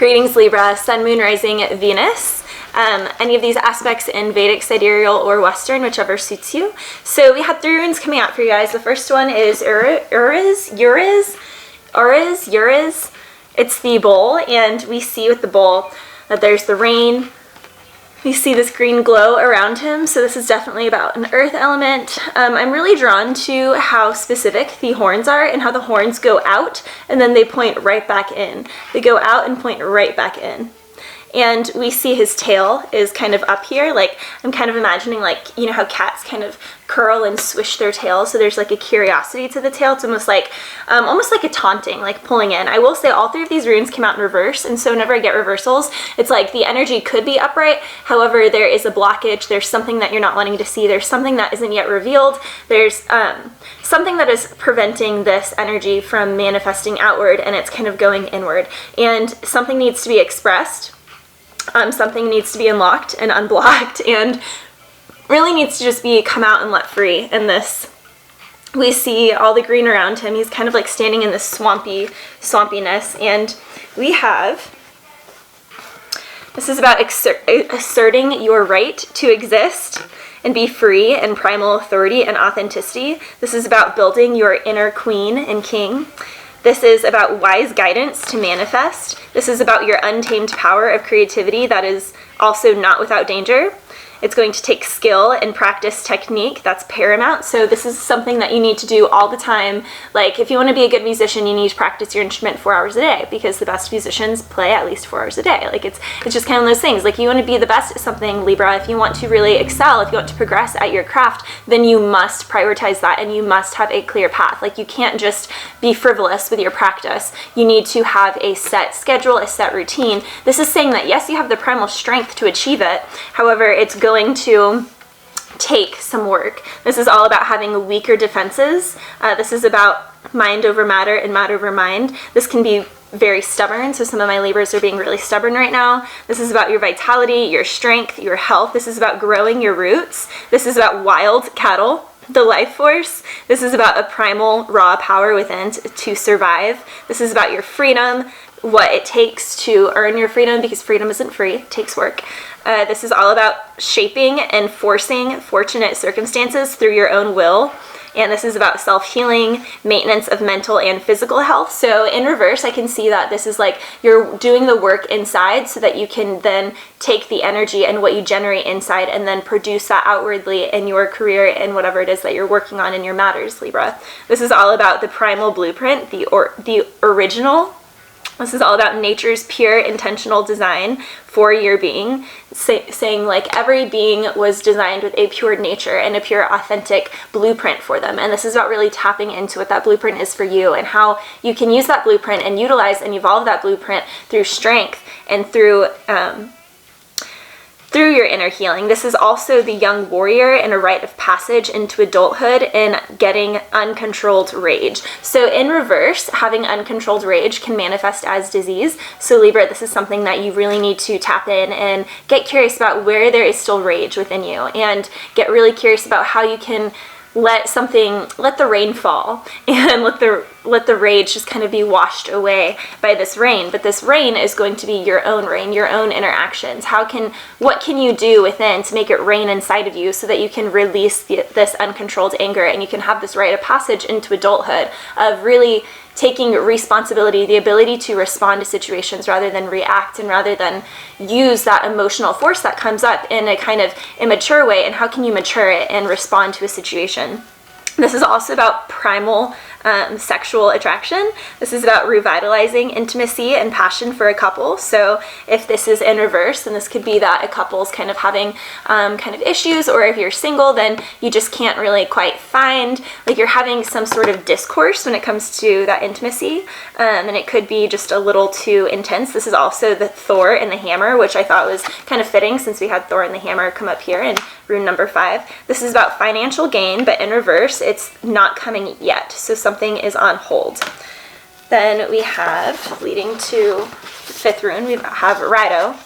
Greetings Libra, Sun, Moon, Rising, Venus. Any of these aspects in Vedic, sidereal, or Western, whichever suits you. So we had 3 runes coming out for you guys. The first one is Uriz. It's the bowl, and we see with the bowl that there's the rain. We see this green glow around him, so this is definitely about an earth element. I'm really drawn to how specific the horns are and how the horns go out and then they point right back in. They go out and point right back in. And we see his tail is kind of up here. Like, I'm kind of imagining, like, you know how cats kind of curl and swish their tails, so there's like a curiosity to the tail. It's almost like a taunting, like pulling in. I will say all 3 of these runes came out in reverse, and so whenever I get reversals, it's like the energy could be upright, however there is a blockage, there's something that you're not wanting to see, there's something that isn't yet revealed, there's something that is preventing this energy from manifesting outward, and it's kind of going inward, and something needs to be expressed. Something needs to be unlocked and unblocked, and really needs to just be come out and let free. In this, we see all the green around him. He's kind of like standing in this swampiness, and we have, this is about asserting your right to exist and be free and primal authority and authenticity. This is about building your inner queen and king. This is about wise guidance to manifest. This is about your untamed power of creativity that is also not without danger. It's going to take skill and practice technique. That's paramount. So this is something that you need to do all the time. Like, if you want to be a good musician, you need to practice your instrument 4 hours a day, because the best musicians play at least 4 hours a day. Like, it's just kind of those things. Like, you want to be the best at something, Libra. If you want to really excel, if you want to progress at your craft, then you must prioritize that, and you must have a clear path. Like, you can't just be frivolous with your practice. You need to have a set schedule, a set routine. This is saying that yes, you have the primal strength to achieve it. However, it's going to take some work. This is all about having weaker defenses. This is about mind over matter and matter over mind. This can be very stubborn, so some of my Libras are being really stubborn right now. This is about your vitality, your strength, your health. This is about growing your roots. This is about wild cattle, the life force. This is about a primal raw power within to survive. This is about your freedom, what it takes to earn your freedom, because freedom isn't free, it takes work. This is all about shaping and forcing fortunate circumstances through your own will. And this is about self-healing, maintenance of mental and physical health. So in reverse, I can see that this is like you're doing the work inside so that you can then take the energy and what you generate inside and then produce that outwardly in your career and whatever it is that you're working on in your matters, Libra. This is all about the primal blueprint, the original. This is all about nature's pure intentional design for your being, saying like every being was designed with a pure nature and a pure authentic blueprint for them. And this is about really tapping into what that blueprint is for you and how you can use that blueprint and utilize and evolve that blueprint through strength and through your inner healing. This is also the young warrior and a rite of passage into adulthood and getting uncontrolled rage. So in reverse, having uncontrolled rage can manifest as disease. So Libra, this is something that you really need to tap in and get curious about where there is still rage within you, and get really curious about how you can let the rain fall and let the rage just kind of be washed away by this rain. But this rain is going to be your own rain, your own interactions. What can you do within to make it rain inside of you so that you can release this uncontrolled anger, and you can have this rite of passage into adulthood of really taking responsibility, the ability to respond to situations rather than react, and rather than use that emotional force that comes up in a kind of immature way. And how can you mature it and respond to a situation? This is also about primal sexual attraction. This is about revitalizing intimacy and passion for a couple. So if this is in reverse, then this could be that a couple's kind of having kind of issues, or if you're single, then you just can't really quite find, like you're having some sort of discourse when it comes to that intimacy, and it could be just a little too intense. This is also the Thor and the hammer, which I thought was kind of fitting since we had Thor and the hammer come up here in rune number 5. This is about financial gain, but in reverse, it's not coming yet. So something is on hold. Then we have, leading to the 5th rune, we have Rado.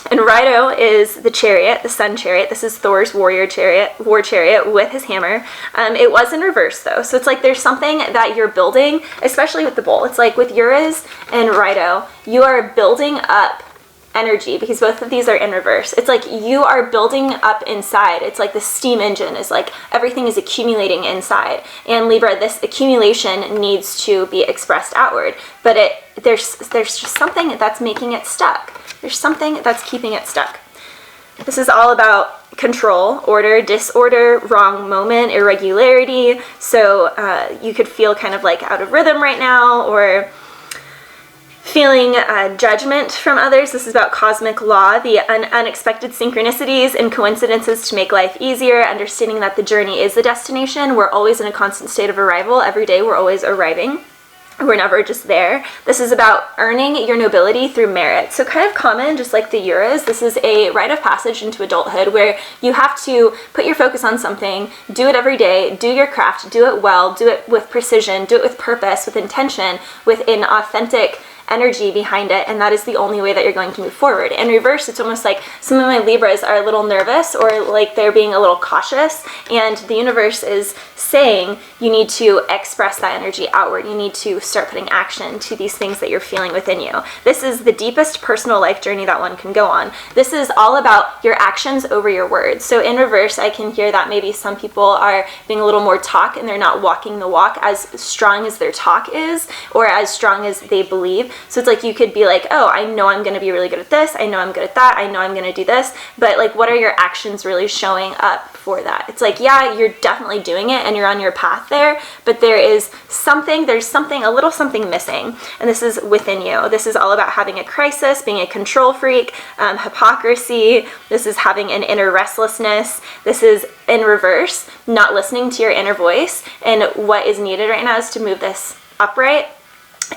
And Rido is the chariot, the sun chariot. This is Thor's war chariot with his hammer. It was in reverse though. So it's like there's something that you're building, especially with the bull. It's like with Uriz and Rido, you are building up energy because both of these are in reverse. It's like you are building up inside. It's like the steam engine is like everything is accumulating inside. And Libra, this accumulation needs to be expressed outward, but there's just something that's making it stuck. There's something that's keeping it stuck. This is all about control, order, disorder, wrong moment, irregularity. So you could feel kind of like out of rhythm right now, or feeling judgment from others. This is about cosmic law, the unexpected synchronicities and coincidences to make life easier, understanding that the journey is the destination. We're always in a constant state of arrival. Every day we're always arriving. We're never just there. This is about earning your nobility through merit. So kind of common, just like the Uriz, this is a rite of passage into adulthood where you have to put your focus on something, do it every day, do your craft, do it well, do it with precision, do it with purpose, with intention, with an authentic energy behind it, and that is the only way that you're going to move forward. In reverse, it's almost like some of my Libras are a little nervous, or like they're being a little cautious, and the universe is saying you need to express that energy outward. You need to start putting action to these things that you're feeling within you. This is the deepest personal life journey that one can go on. This is all about your actions over your words. So in reverse, I can hear that maybe some people are being a little more talk and they're not walking the walk as strong as their talk is, or as strong as they believe. So it's like you could be like, oh, I know I'm going to be really good at this. I know I'm good at that. I know I'm going to do this. But like, what are your actions really showing up for that? It's like, yeah, you're definitely doing it and you're on your path there, but there's something, a little something missing. And this is within you. This is all about having a crisis, being a control freak, hypocrisy. This is having an inner restlessness. This is in reverse, not listening to your inner voice. And what is needed right now is to move this upright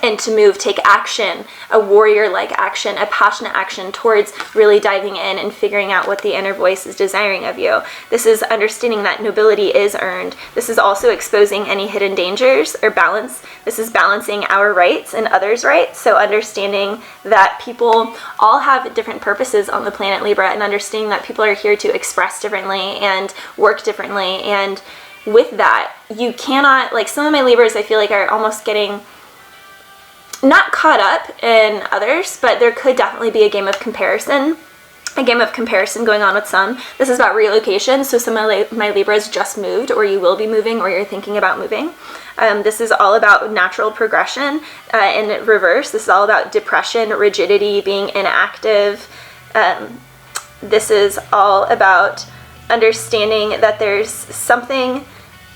and to take action, a warrior-like action, a passionate action towards really diving in and figuring out what the inner voice is desiring of you. This is understanding that nobility is earned. This is also exposing any hidden dangers or balance. This is balancing our rights and others' rights. So understanding that people all have different purposes on the planet Libra, and understanding that people are here to express differently and work differently. And with that, you cannot, like some of my Libras I feel like are almost getting not caught up in others, but there could definitely be a game of comparison going on with some. This is about relocation. So some of my Libras just moved, or you will be moving, or you're thinking about moving. This is all about natural progression in reverse. This is all about depression, rigidity, being inactive. This is all about understanding that there's something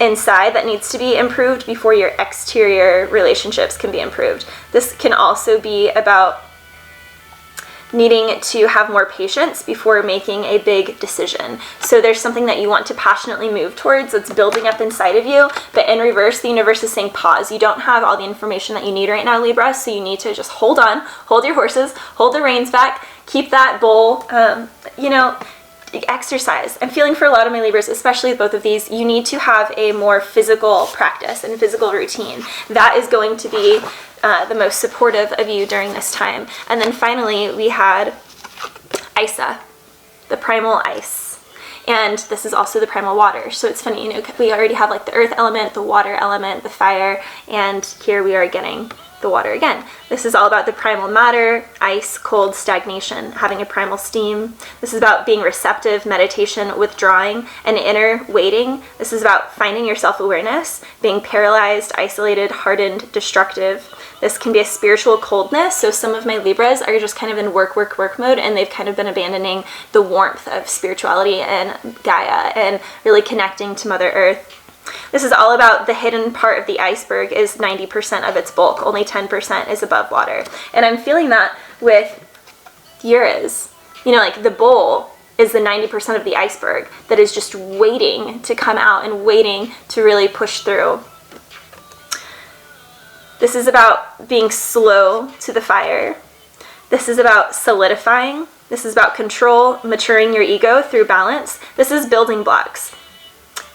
inside that needs to be improved before your exterior relationships can be improved. This can also be about needing to have more patience before making a big decision. So there's something that you want to passionately move towards that's building up inside of you, but in reverse, the universe is saying pause. You don't have all the information that you need right now, Libra, so you need to just hold on, hold your horses, hold the reins back, keep that bowl, exercise. I'm feeling for a lot of my Libras, especially with both of these, you need to have a more physical practice and physical routine. That is going to be the most supportive of you during this time. And then finally, we had Isa, the primal ice. And this is also the primal water. So it's funny, we already have like the earth element, the water element, the fire, and here we are getting the water again. This is all about the primal matter, ice, cold, stagnation, having a primal steam. This is about being receptive, meditation, withdrawing, and inner waiting. This is about finding your self-awareness, being paralyzed, isolated, hardened, destructive. This can be a spiritual coldness. So some of my Libras are just kind of in work mode, and they've kind of been abandoning the warmth of spirituality and Gaia and really connecting to Mother Earth. This is all about the hidden part of the iceberg is 90% of its bulk. Only 10% is above water. And I'm feeling that with Uriz. Like the bowl is the 90% of the iceberg that is just waiting to come out and waiting to really push through. This is about being slow to the fire. This is about solidifying. This is about control, maturing your ego through balance. This is building blocks.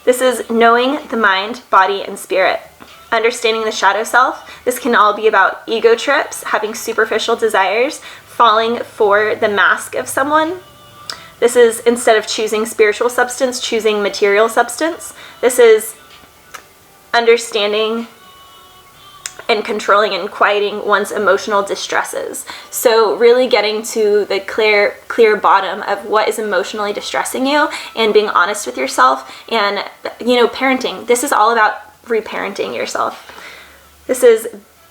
This is knowing the mind, body, and spirit. Understanding the shadow self. This can all be about ego trips, having superficial desires, falling for the mask of someone. This is, instead of choosing spiritual substance, choosing material substance. This is understanding and controlling and quieting one's emotional distresses. So really getting to the clear bottom of what is emotionally distressing you and being honest with yourself. And, you know, parenting. This is all about reparenting yourself. This is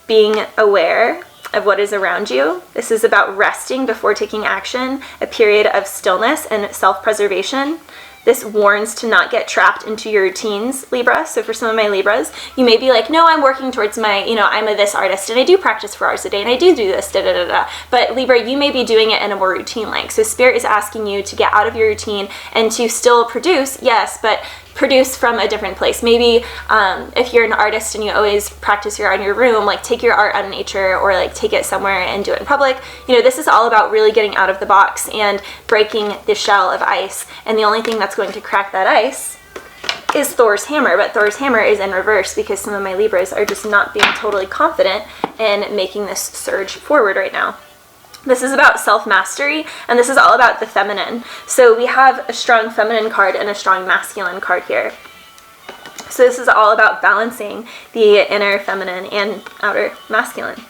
being aware of what is around you. This is about resting before taking action, a period of stillness and self-preservation. This warns to not get trapped into your routines, Libra. So for some of my Libras, you may be like, no, I'm working towards my, you know, I'm a this artist and I do practice 4 hours a day and I do this, da da da da. But Libra, you may be doing it in a more routine like. So Spirit is asking you to get out of your routine and to still produce, yes, but produce from a different place. Maybe if you're an artist and you always practice your art in your room, like take your art out in nature or like take it somewhere and do it in public. You know, this is all about really getting out of the box and breaking the shell of ice. And the only thing that's going to crack that ice is Thor's hammer, but Thor's hammer is in reverse because some of my Libras are just not being totally confident in making this surge forward right now. This is about self-mastery, and this is all about the feminine. So we have a strong feminine card and a strong masculine card here. So this is all about balancing the inner feminine and outer masculine.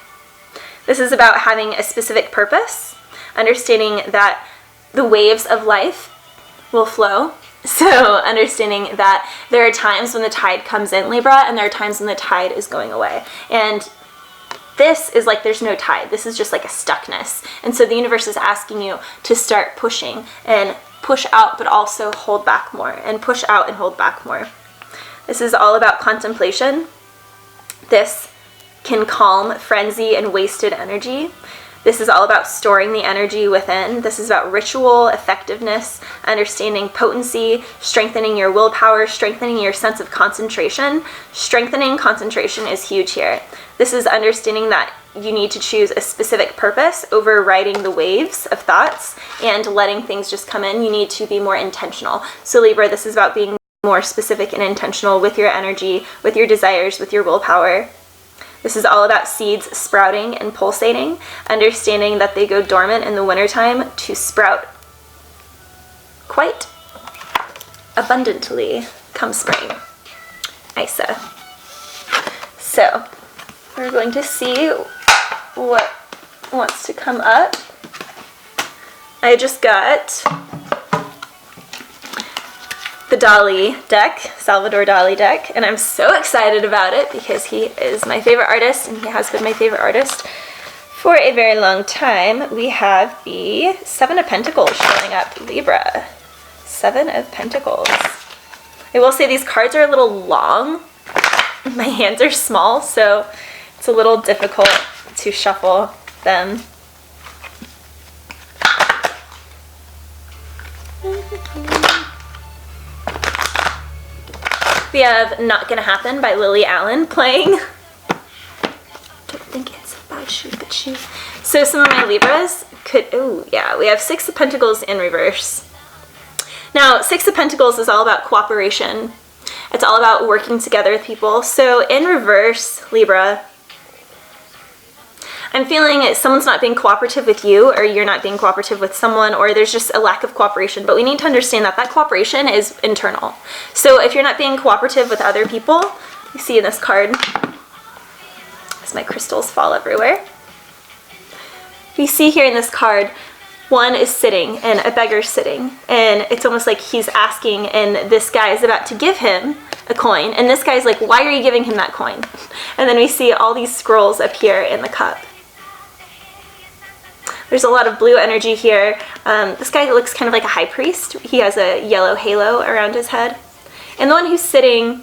This is about having a specific purpose, understanding that the waves of life will flow. So understanding that there are times when the tide comes in, Libra, and there are times when the tide is going away. And this is like there's no tide. This is just like a stuckness. And so the universe is asking you to start pushing and push out, but also hold back more, and push out and hold back more. This is all about contemplation. This can calm frenzy and wasted energy. This is all about storing the energy within. This is about ritual, effectiveness, understanding potency, strengthening your willpower, strengthening your sense of concentration. Strengthening concentration is huge here. This is understanding that you need to choose a specific purpose over riding the waves of thoughts and letting things just come in. You need to be more intentional. So Libra, this is about being more specific and intentional with your energy, with your desires, with your willpower. This is all about seeds sprouting and pulsating, understanding that they go dormant in the wintertime to sprout quite abundantly come spring. Isa. So we're going to see what wants to come up. I just got the Dali deck, Salvador Dali deck, and I'm so excited about it because he is my favorite artist and he has been my favorite artist for a very long time. We have the 7 of Pentacles showing up, Libra. 7 of Pentacles. I will say these cards are a little long. My hands are small, so it's a little difficult to shuffle them. We have Not Gonna Happen by Lily Allen playing. Don't think it's a bad shoe, good shoe. So some of my Libras could, oh yeah, we have 6 of Pentacles in reverse. Now, 6 of Pentacles is all about cooperation. It's all about working together with people. So in reverse, Libra, I'm feeling someone's not being cooperative with you, or you're not being cooperative with someone, or there's just a lack of cooperation. But we need to understand that that cooperation is internal. So if you're not being cooperative with other people, you see in this card, as my crystals fall everywhere, you see here in this card, one is sitting and a beggar's sitting, and it's almost like he's asking, and this guy is about to give him a coin, and this guy's like, why are you giving him that coin? And then we see all these scrolls appear in the cup. There's a lot of blue energy here. This guy looks kind of like a high priest. He has a yellow halo around his head. And the one who's sitting,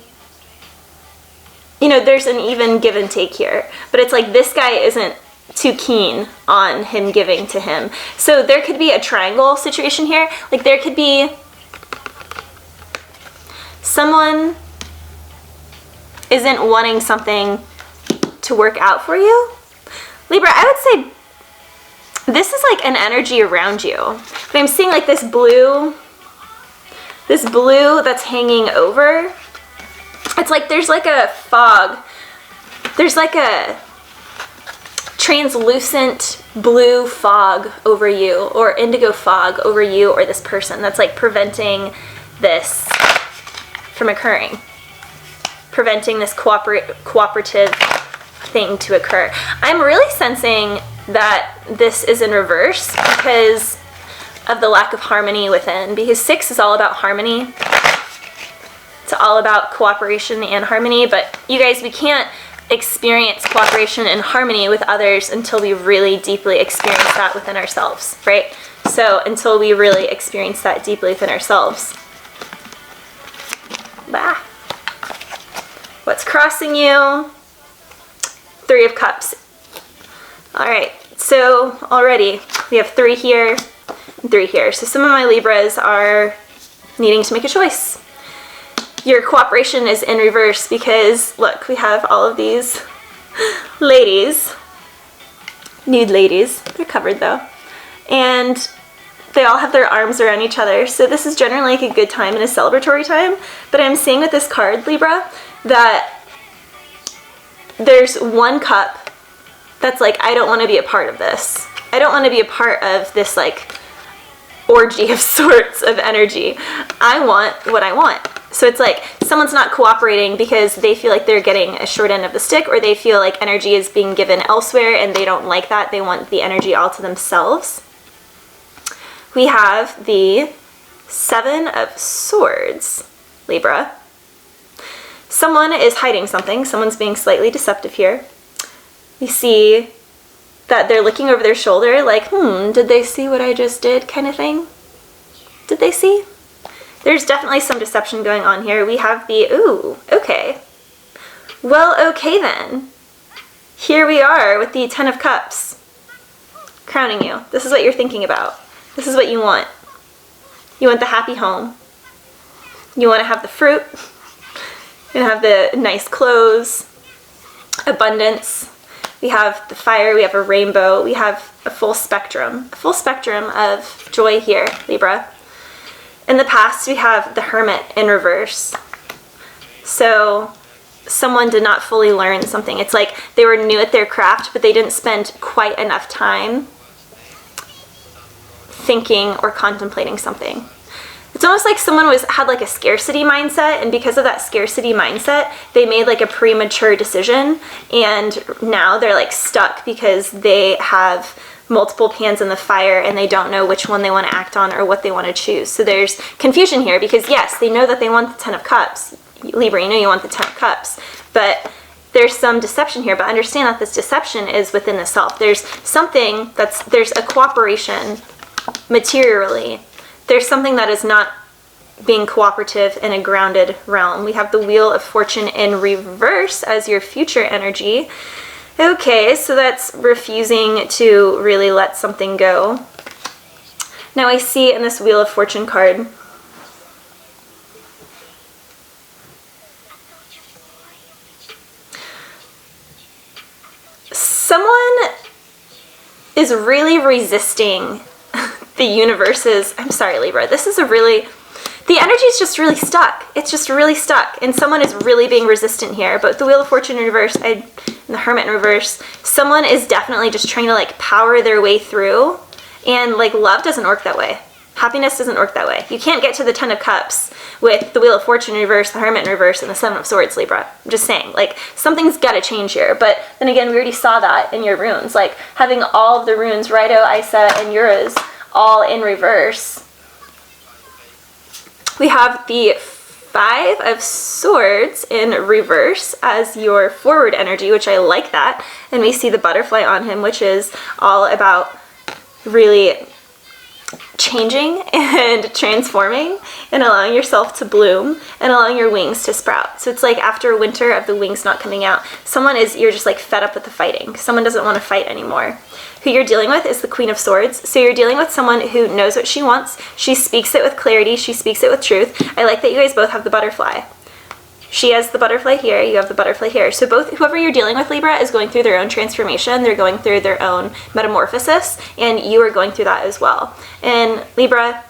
you know, there's an even give and take here. But it's like this guy isn't too keen on him giving to him. So there could be a triangle situation here. Like there could be someone isn't wanting something to work out for you. Libra, I would say this is like an energy around you. But I'm seeing like this blue that's hanging over. It's like there's like a fog. There's like a translucent blue fog over you, or indigo fog over you or this person that's like preventing this from occurring, preventing this cooperative thing to occur. I'm really sensing that this is in reverse because of the lack of harmony within, because 6 is all about harmony. It's all about cooperation and harmony, but you guys, we can't experience cooperation and harmony with others until we really deeply experience that within ourselves, right? So until we really experience that deeply within ourselves. Bah. What's crossing you? 3 of Cups. All right, so already we have 3 here and 3 here. So some of my Libras are needing to make a choice. Your cooperation is in reverse because, look, we have all of these ladies, nude ladies. They're covered though. And they all have their arms around each other. So this is generally like a good time and a celebratory time. But I'm seeing with this card, Libra, that there's 1 cup that's like, I don't want to be a part of this. I don't want to be a part of this like orgy of sorts of energy. I want what I want. So it's like someone's not cooperating because they feel like they're getting a short end of the stick, or they feel like energy is being given elsewhere and they don't like that. They want the energy all to themselves. We have the 7 of Swords, Libra. Someone is hiding something. Someone's being slightly deceptive here. We see that they're looking over their shoulder like, did they see what I just did kind of thing? Did they see? There's definitely some deception going on here. We have the, ooh, okay. Well, okay then. Here we are with the 10 of Cups. Crowning you. This is what you're thinking about. This is what you want. You want the happy home. You want to have the fruit. You want to have the nice clothes. Abundance. We have the fire. We have a rainbow. We have a full spectrum. A full spectrum of joy here, Libra. In the past, we have the Hermit in reverse. So someone did not fully learn something. It's like they were new at their craft, but they didn't spend quite enough time thinking or contemplating something. It's almost like someone had like a scarcity mindset, and because of that scarcity mindset, they made like a premature decision, and now they're like stuck because they have multiple pans in the fire and they don't know which one they want to act on or what they want to choose. So there's confusion here because yes, they know that they want the 10 of Cups. Libra, you know you want the 10 of Cups, but there's some deception here, but understand that this deception is within the self. There's something there's a cooperation materially. There's something that is not being cooperative in a grounded realm. We have the Wheel of Fortune in reverse as your future energy. Okay, so that's refusing to really let something go. Now I see in this Wheel of Fortune card, someone is really resisting the universe's, I'm sorry Libra, this is the energy is just really stuck. It's just really stuck, and someone is really being resistant here. But the Wheel of Fortune in reverse, and the Hermit in reverse, someone is definitely just trying to like power their way through, and like love doesn't work that way. Happiness doesn't work that way. You can't get to the 10 of Cups with the Wheel of Fortune in reverse, the Hermit in reverse, and the 7 of Swords, Libra. I'm just saying, like, something's got to change here. But then again, we already saw that in your runes. Like, having all of the runes, Rido, Isa, and Yuras, all in reverse. We have the 5 of Swords in reverse as your forward energy, which I like that. And we see the butterfly on him, which is all about really changing and transforming and allowing yourself to bloom and allowing your wings to sprout. So it's like after a winter of the wings not coming out, you're just like fed up with the fighting. Someone doesn't want to fight anymore. Who you're dealing with is the Queen of Swords. So you're dealing with someone who knows what she wants. She speaks it with clarity. She speaks it with truth. I like that you guys both have the butterfly. She has the butterfly here, you have the butterfly here. So whoever you're dealing with, Libra, is going through their own transformation. They're going through their own metamorphosis, and you are going through that as well. And Libra,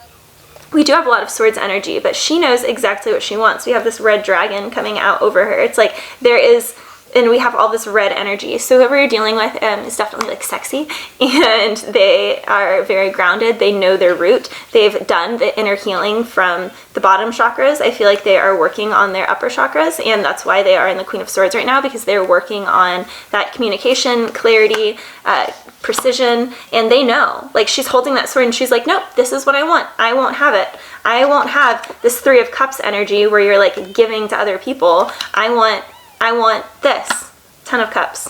we do have a lot of Swords energy, but she knows exactly what she wants. We have this red dragon coming out over her. It's like there is and we have all this red energy. So whoever you're dealing with is definitely like sexy, and they are very grounded. They know their root. They've done the inner healing from the bottom chakras. I feel like they are working on their upper chakras, and that's why they are in the Queen of Swords right now, because they're working on that communication, clarity, precision, and they know. Like, she's holding that sword and she's like, nope, this is what I want. I won't have it. I won't have this Three of Cups energy where you're like giving to other people. I want this, 10 of Cups.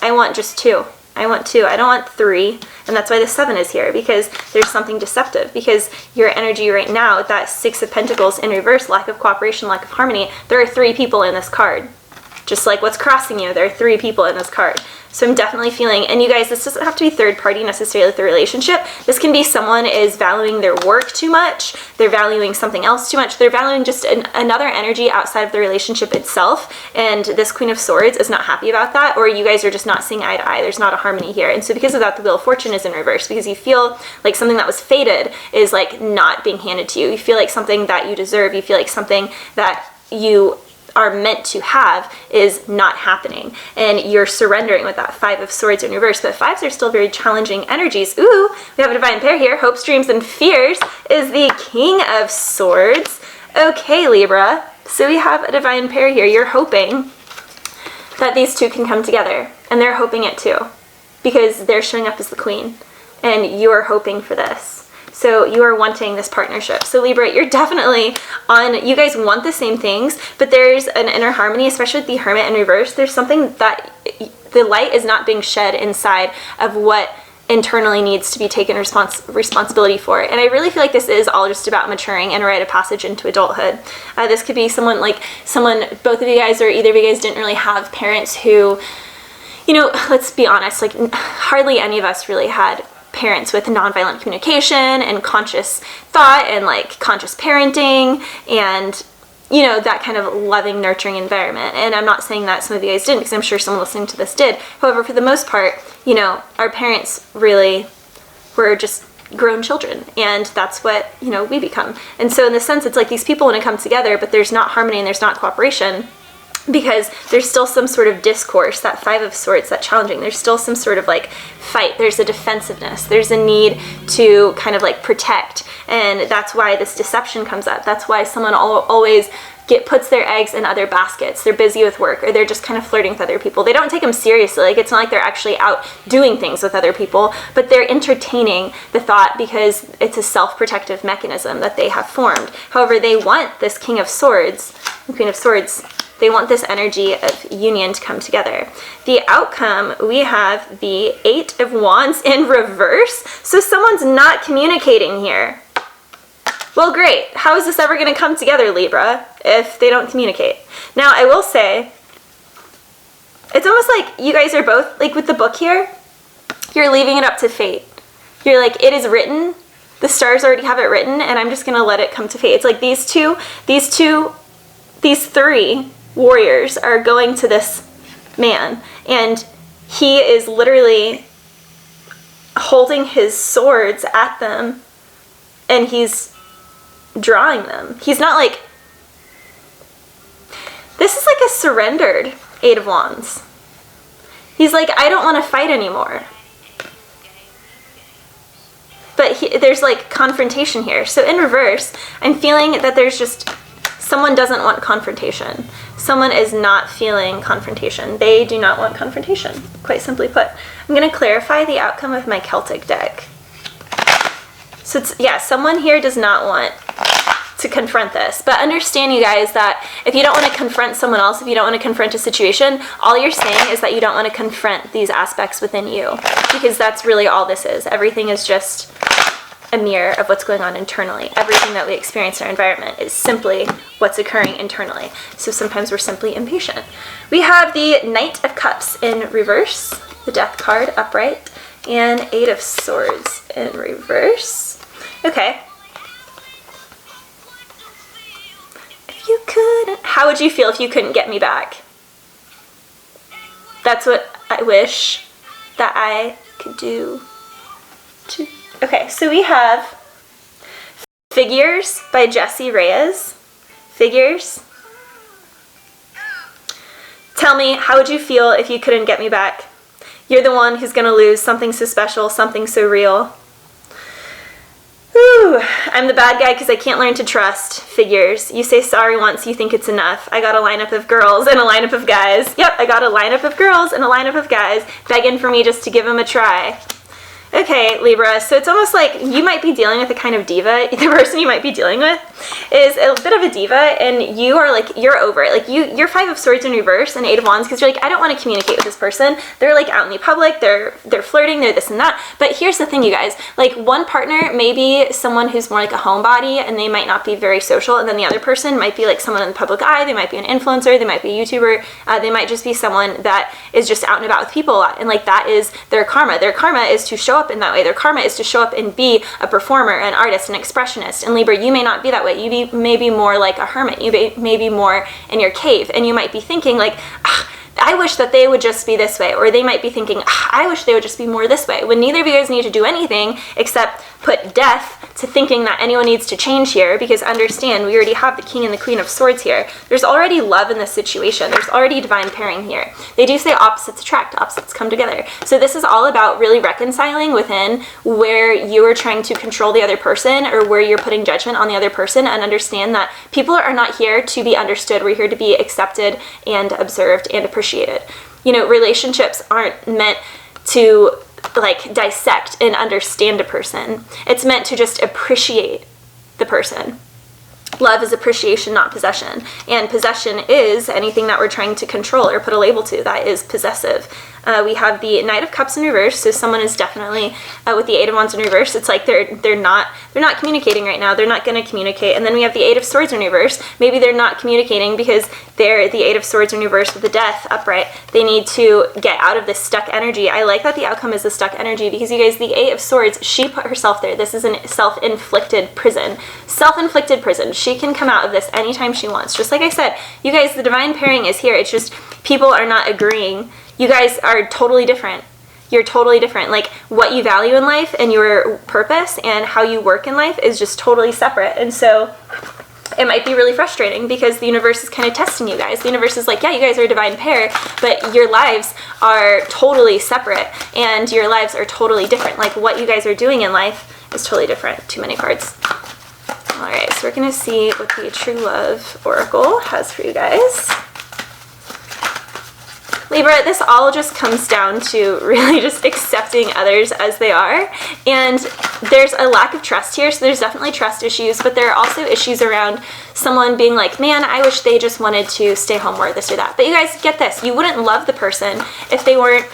I want just 2. I want 2. I don't want 3. And that's why the 7 is here, because there's something deceptive. Because your energy right now, that 6 of Pentacles in reverse, lack of cooperation, lack of harmony, there are 3 people in this card. Just like what's crossing you, there are 3 people in this card. So I'm definitely feeling, and you guys, this doesn't have to be third party necessarily with the relationship. This can be someone is valuing their work too much. They're valuing something else too much. They're valuing just another energy outside of the relationship itself. And this Queen of Swords is not happy about that, or you guys are just not seeing eye to eye. There's not a harmony here. And so because of that, the Wheel of Fortune is in reverse, because you feel like something that was fated is like not being handed to you. You feel like something that you deserve. You feel like something that you are meant to have is not happening, and you're surrendering with that 5 of Swords in reverse. But 5s are still very challenging energies. Ooh, we have a divine pair here. Hopes, dreams, and fears is the King of Swords. Okay, Libra, so we have a divine pair here. You're hoping that these two can come together, and they're hoping it too, because they're showing up as the Queen, and you're hoping for this. So you are wanting this partnership. So Libra, you're definitely on, you guys want the same things, but there's an inner harmony, especially with the Hermit in reverse. There's something that the light is not being shed inside of what internally needs to be taken responsibility for. And I really feel like this is all just about maturing and a rite of passage into adulthood. This could be someone, both of you guys or either of you guys didn't really have parents who, you know, let's be honest, like hardly any of us really had parents with nonviolent communication and conscious thought and like conscious parenting and, you know, that kind of loving, nurturing environment. And I'm not saying that some of you guys didn't, because I'm sure someone listening to this did. However, for the most part, you know, our parents really were just grown children, and that's what, you know, we become. And so in the sense, it's like these people want to come together, but there's not harmony and there's not cooperation, because there's still some sort of discourse, that 5 of Swords, that challenging. There's still some sort of like fight. There's a defensiveness. There's a need to kind of like protect. And that's why this deception comes up. That's why someone always puts their eggs in other baskets. They're busy with work, or they're just kind of flirting with other people. They don't take them seriously. Like, it's not like they're actually out doing things with other people, but they're entertaining the thought because it's a self-protective mechanism that they have formed. However, they want this King of Swords, the Queen of Swords, they want this energy of union to come together. The outcome, we have the 8 of Wands in reverse. So someone's not communicating here. Well, great. How is this ever going to come together, Libra, if they don't communicate? Now, I will say, it's almost like you guys are both, like with the book here, you're leaving it up to fate. You're like, it is written. The stars already have it written, and I'm just going to let it come to fate. It's like these three warriors are going to this man, and he is literally holding his swords at them, and he's drawing them. He's not like, this is like a surrendered 8 of Wands. He's like, I don't want to fight anymore. But there's like confrontation here. So in reverse, I'm feeling that there's just, someone doesn't want confrontation. Someone is not feeling confrontation. They do not want confrontation, quite simply put. I'm going to clarify the outcome of my Celtic deck. So it's, yeah, someone here does not want to confront this. But understand, you guys, that if you don't want to confront someone else, if you don't want to confront a situation, all you're saying is that you don't want to confront these aspects within you, because that's really all this is. Everything is just a mirror of what's going on internally. Everything that we experience in our environment is simply what's occurring internally. So sometimes we're simply impatient. We have the Knight of Cups in reverse, the Death card upright, and 8 of Swords in reverse. Okay. If you couldn't, how would you feel if you couldn't get me back? That's what I wish that I could do to. Okay, so we have Figures by Jessie Reyes. Figures. Tell me, how would you feel if you couldn't get me back? You're the one who's gonna lose something so special, something so real. Whew, I'm the bad guy because I can't learn to trust. Figures. You say sorry once, you think it's enough. I got a lineup of girls and a lineup of guys. Yep, I got a lineup of girls and a lineup of guys begging for me just to give them a try. Okay, Libra, so it's almost like you might be dealing with a kind of diva. The person you might be dealing with is a bit of a diva, and you are like, you're over it. Like you're Five of Swords in reverse and Eight of Wands, because you're like, I don't want to communicate with this person. They're like out in the public, they're flirting, they're this and that. But here's the thing, you guys, like one partner may be someone who's more like a homebody and they might not be very social, and then the other person might be like someone in the public eye. They might be an influencer, they might be a YouTuber, they might just be someone that is just out and about with people a lot, and like that is their karma. Their karma is to show up in that way. Their karma is to show up and be a performer, an artist, an expressionist. And Libra, you may not be that way. You may be more like a hermit. You may be more in your cave, and you might be thinking like, I wish that they would just be this way, or they might be thinking, I wish they would just be more this way, when neither of you guys need to do anything except put death to thinking that anyone needs to change here, because understand, we already have the King and the Queen of Swords here. There's already love in this situation. There's already divine pairing here. They do say opposites attract, opposites come together. So this is all about really reconciling within where you are trying to control the other person, or where you're putting judgment on the other person, and understand that people are not here to be understood. We're here to be accepted and observed and appreciated. You know, relationships aren't meant to like dissect and understand a person. It's meant to just appreciate the person. Love is appreciation, not possession. And possession is anything that we're trying to control or put a label to. That is possessive. We have the Knight of Cups in reverse, so someone is definitely with the Eight of Wands in reverse. It's like they're not communicating right now. They're not going to communicate. And then we have the Eight of Swords in reverse. Maybe they're not communicating because they're the Eight of Swords in reverse with the Death upright. They need to get out of this stuck energy. I like that the outcome is the stuck energy, because you guys, the Eight of Swords, she put herself there. This is a self-inflicted prison. Self-inflicted prison. She can come out of this anytime she wants. Just like I said, you guys, the divine pairing is here. It's just people are not agreeing. You guys are totally different. You're totally different. Like what you value in life and your purpose and how you work in life is just totally separate. And so it might be really frustrating because the universe is kind of testing you guys. The universe is like, yeah, you guys are a divine pair, but your lives are totally separate and your lives are totally different. Like what you guys are doing in life is totally different. Too many cards. All right, so we're going to see what the True Love Oracle has for you guys. Libra, this all just comes down to really just accepting others as they are. And there's a lack of trust here, so there's definitely trust issues, but there are also issues around someone being like, man, I wish they just wanted to stay home or this or that. But you guys get this, you wouldn't love the person if they weren't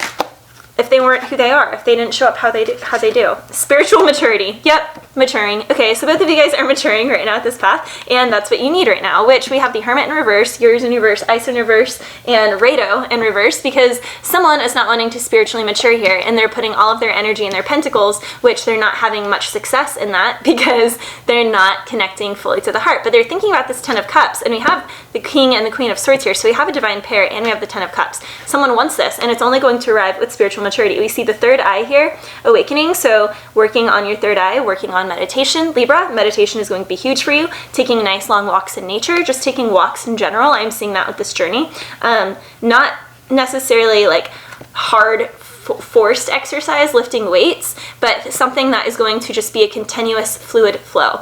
who they are, if they didn't show up how they do. Spiritual maturity. Yep, maturing. Okay, so both of you guys are maturing right now at this path, and that's what you need right now, which we have the Hermit in reverse, yours in reverse, Ice in reverse, and Rado in reverse, because someone is not wanting to spiritually mature here, and they're putting all of their energy in their pentacles, which they're not having much success in that because they're not connecting fully to the heart. But they're thinking about this Ten of Cups, and we have the King and the Queen of Swords here, so we have a divine pair, and we have the Ten of Cups. Someone wants this, and it's only going to arrive with spiritual maturity. We see the third eye here, awakening, so working on your third eye, working on meditation. Libra, meditation is going to be huge for you. Taking nice long walks in nature, just taking walks in general. I'm seeing that with this journey. Not necessarily like hard forced exercise, lifting weights, but something that is going to just be a continuous fluid flow.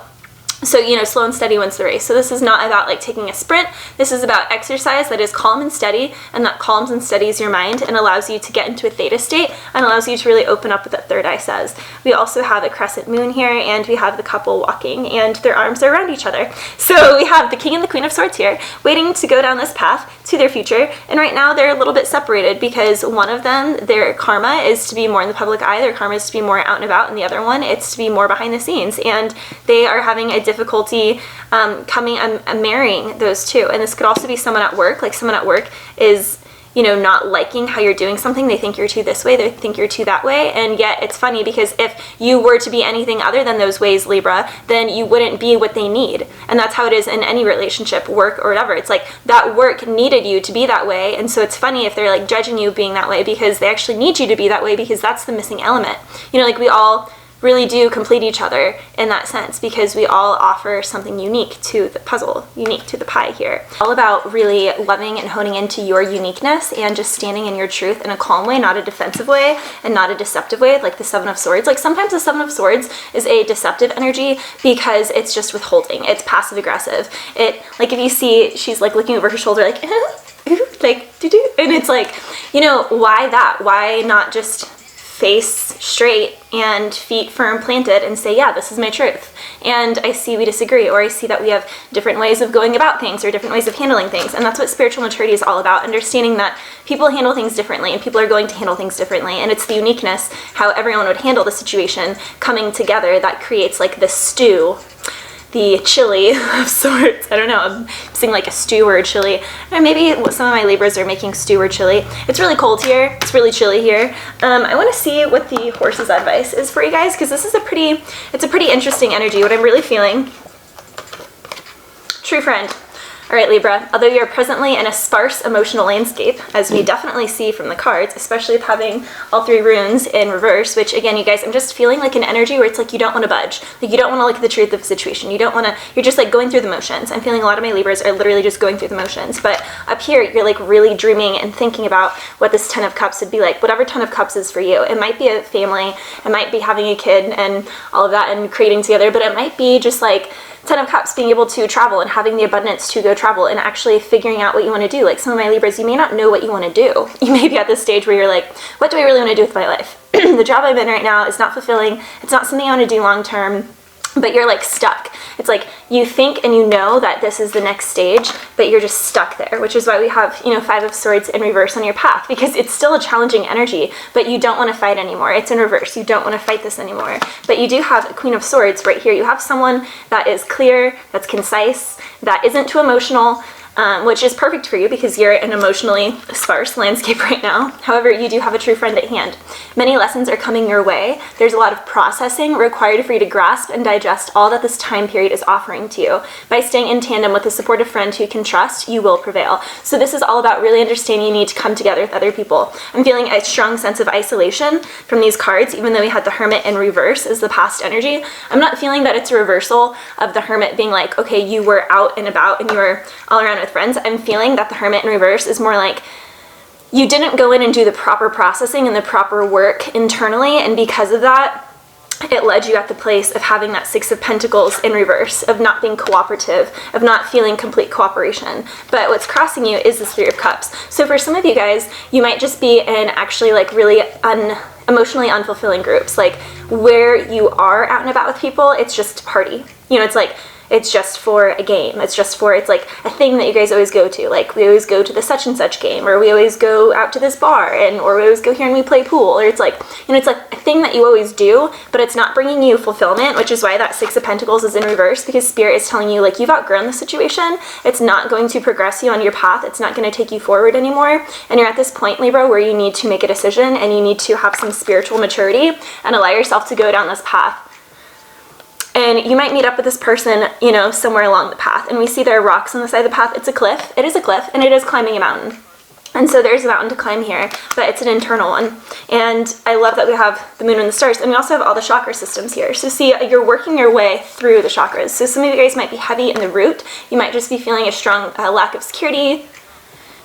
So, you know, slow and steady wins the race. So this is not about like taking a sprint. This is about exercise that is calm and steady, and that calms and steadies your mind and allows you to get into a theta state and allows you to really open up what that third eye says. We also have a crescent moon here, and we have the couple walking, and their arms are around each other. So we have the King and the Queen of Swords here, waiting to go down this path to their future. And right now they're a little bit separated because one of them, their karma is to be more in the public eye. Their karma is to be more out and about, and the other one, it's to be more behind the scenes. And they are having a difficulty coming and marrying those two. And this could also be someone at work, like someone at work is, you know, not liking how you're doing something. They think you're too this way, they think you're too that way. And yet it's funny because if you were to be anything other than those ways, Libra, then you wouldn't be what they need. And that's how it is in any relationship, work or whatever. It's like that work needed you to be that way. And so it's funny if they're like judging you being that way because they actually need you to be that way because that's the missing element. You know, like we all really do complete each other in that sense, because we all offer something unique to the puzzle, unique to the pie here. All about really loving and honing into your uniqueness and just standing in your truth in a calm way, not a defensive way and not a deceptive way, like the Seven of Swords. Like sometimes the Seven of Swords is a deceptive energy because it's just withholding. It's passive aggressive. It, like if you see, she's like looking over her shoulder like, like, doo-doo. And it's like, you know, why that? Why not just face straight and feet firm planted and say, yeah, this is my truth, and I see we disagree, or I see that we have different ways of going about things or different ways of handling things. And that's what spiritual maturity is all about, understanding that people handle things differently and people are going to handle things differently, and it's the uniqueness, how everyone would handle the situation coming together, that creates like the stew, the chili of sorts. I don't know, I'm seeing like a stew or a chili. Or maybe some of my Libras are making stew or chili. It's really cold here. It's really chilly here. I want to see what the horse's advice is for you guys, because this is it's a pretty interesting energy. What I'm really feeling. True friend. All right, Libra, although you're presently in a sparse emotional landscape, as we definitely see from the cards, especially with having all 3 runes in reverse, which again, you guys, I'm just feeling like an energy where it's like you don't want to budge. Like you don't want to look at the truth of the situation. You don't want to, you're just like going through the motions. I'm feeling a lot of my Libras are literally just going through the motions. But up here, you're like really dreaming and thinking about what this 10 of Cups would be like, whatever 10 of Cups is for you. It might be a family, it might be having a kid and all of that and creating together, but it might be just like 10 of Cups, being able to travel and having the abundance to go travel and actually figuring out what you want to do. Like some of my Libras, you may not know what you want to do. You may be at this stage where you're like, what do I really want to do with my life? The job I'm in right now is not fulfilling. It's not something I want to do long term, but you're like stuck. It's like you think and you know that this is the next stage, but you're just stuck there, which is why we have, you know, 5 of Swords in reverse on your path, because it's still a challenging energy, but you don't want to fight anymore. It's in reverse. You don't want to fight this anymore. But you do have a Queen of Swords right here. You have someone that is clear, that's concise, that isn't too emotional, which is perfect for you because you're in an emotionally sparse landscape right now. However, you do have a true friend at hand. Many lessons are coming your way. There's a lot of processing required for you to grasp and digest all that this time period is offering to you. By staying in tandem with a supportive friend who you can trust, you will prevail. So this is all about really understanding you need to come together with other people. I'm feeling a strong sense of isolation from these cards, even though we had the Hermit in reverse as the past energy. I'm not feeling that it's a reversal of the Hermit being like, okay, you were out and about and you were all around with friends. I'm feeling that the Hermit in reverse is more like you didn't go in and do the proper processing and the proper work internally, and because of that, it led you at the place of having that 6 of Pentacles in reverse, of not being cooperative, of not feeling complete cooperation. But what's crossing you is this 3 of Cups. So for some of you guys, you might just be in actually like really emotionally unfulfilling groups, like where you are out and about with people, it's just a party. You know, it's like, it's just for a game. It's like a thing that you guys always go to. Like we always go to the such and such game, or we always go out to this bar, or we always go here and we play pool, or it's like, you know, it's like a thing that you always do, but it's not bringing you fulfillment, which is why that 6 of Pentacles is in reverse, because Spirit is telling you like you've outgrown the situation. It's not going to progress you on your path. It's not going to take you forward anymore. And you're at this point, Libra, where you need to make a decision and you need to have some spiritual maturity and allow yourself to go down this path. And you might meet up with this person, you know, somewhere along the path. And we see there are rocks on the side of the path. It's a cliff. It is a cliff, and it is climbing a mountain. And so there's a mountain to climb here, but it's an internal one. And I love that we have the moon and the stars. And we also have all the chakra systems here. So see, you're working your way through the chakras. So some of you guys might be heavy in the root. You might just be feeling a strong lack of security.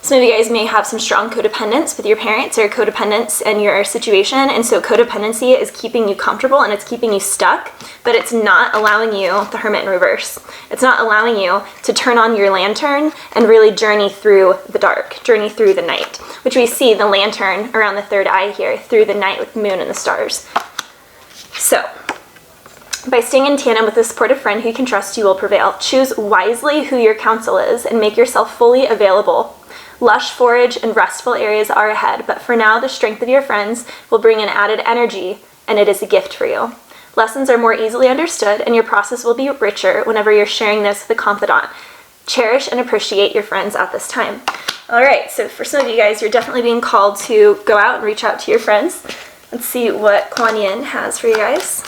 Some of you guys may have some strong codependence with your parents or codependence in your situation, and so codependency is keeping you comfortable and it's keeping you stuck, but it's not allowing you, the Hermit in reverse, it's not allowing you to turn on your lantern and really journey through the dark, journey through the night, which we see the lantern around the 3rd eye here, through the night with the moon and the stars. So, by staying in tandem with a supportive friend who you can trust, you will prevail. Choose wisely who your counsel is and make yourself fully available. Lush forage and restful areas are ahead, but for now, the strength of your friends will bring an added energy, and it is a gift for you. Lessons are more easily understood, and your process will be richer whenever you're sharing this with a confidant. Cherish and appreciate your friends at this time. All right, so for some of you guys, you're definitely being called to go out and reach out to your friends. Let's see what Kuan Yin has for you guys.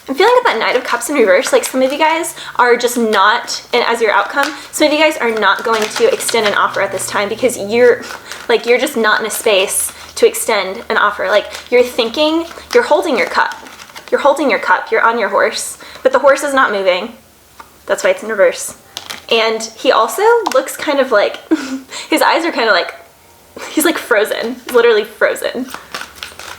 I'm feeling that Knight of Cups in reverse, like some of you guys are just not, and as your outcome, some of you guys are not going to extend an offer at this time because you're just not in a space to extend an offer. Like you're thinking, you're holding your cup. You're holding your cup, you're on your horse, but the horse is not moving. That's why it's in reverse. And he also looks kind of like, his eyes are kind of like, he's like frozen, literally frozen.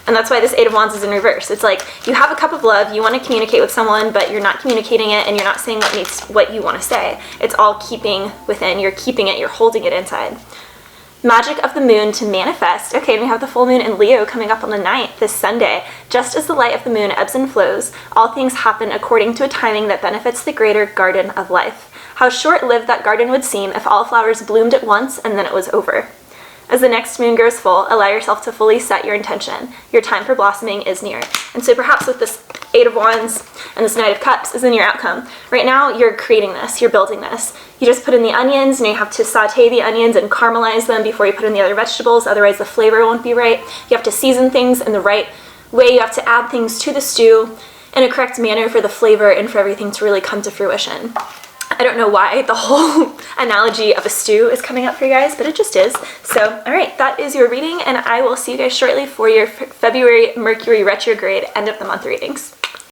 And that's why this Eight of Wands is in reverse. It's like you have a cup of love, you want to communicate with someone, but you're not communicating it and you're not saying what you want to say. It's all keeping within, you're keeping it, you're holding it inside. Magic of the moon to manifest. Okay, and we have the full moon in Leo coming up on the 9th, this Sunday. Just as the light of the moon ebbs and flows, all things happen according to a timing that benefits the greater garden of life. How short-lived that garden would seem if all flowers bloomed at once and then it was over. As the next moon grows full, allow yourself to fully set your intention. Your time for blossoming is near. And so perhaps with this Eight of Wands and this Knight of Cups is in your outcome. Right now, you're creating this, you're building this. You just put in the onions, and you have to saute the onions and caramelize them before you put in the other vegetables, otherwise the flavor won't be right. You have to season things in the right way. You have to add things to the stew in a correct manner for the flavor and for everything to really come to fruition. I don't know why the whole analogy of a stew is coming up for you guys, but it just is. So, all right, that is your reading, and I will see you guys shortly for your February Mercury retrograde end of the month readings.